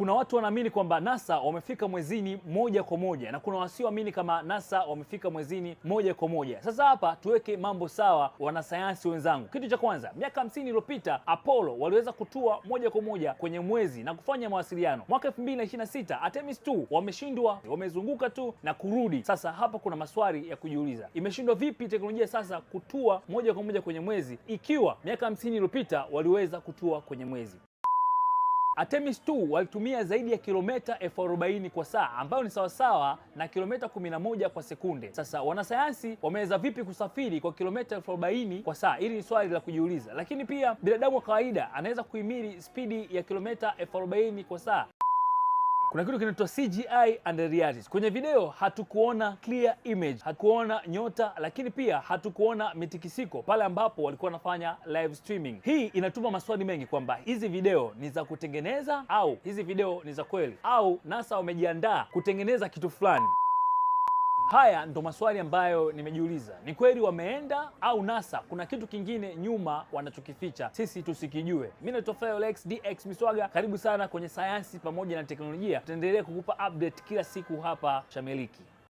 Kuna watu wanaamini kwamba NASA wamefika mwezini moja kwa moja na kuna wasioamini kama NASA wamefika mwezini moja kwa moja. Sasa hapa tuweke mambo sawa, wanasayansi wenzangu. Kitu cha kwanza, miaka 50 iliyopita Apollo waliweza kutua moja kwa moja kwenye mwezi na kufanya mawasiliano. Mwaka 2026 Artemis 2 wameshindwa, wamezunguka tu na kurudi. Sasa hapa kuna maswali ya kujiuliza. Imeshindwa vipi teknolojia sasa kutua moja kwa moja kwenye mwezi ikiwa miaka 50 iliyopita waliweza kutua kwenye mwezi? Artemis 2 walitumia zaidi ya kilomita 40,000 kwa saa, ambayo ni sawasawa na kilomita 11 kwa sekunde. Sasa wanasayansi wameweza vipi kusafiri kwa kilomita 40,000 kwa saa? Hili ni swali la kujiuliza. Lakini pia binadamu wa kawaida anaweza kuhimili spidi ya kilomita 40,000 kwa saa? Kuna kitu kinaitwa CGI and reality. Kwenye video hatukuona clear image, hatukuona nyota, lakini pia hatukuona mitikisiko pale ambapo walikuwa wanafanya live streaming. Hii inatuma maswali mengi kwamba hizi video ni za kutengeneza au hizi video ni za kweli, au NASA wamejiandaa kutengeneza kitu fulani. Haya ndo maswali ambayo nimejiuliza. Ni kweli wameenda au NASA kuna kitu kingine nyuma wanachokificha sisi tusikijue? Mimi naitwa Feolex DX Miswaga, karibu sana kwenye sayansi pamoja na teknolojia. Tutaendelea kukupa update kila siku hapa Chamiliki.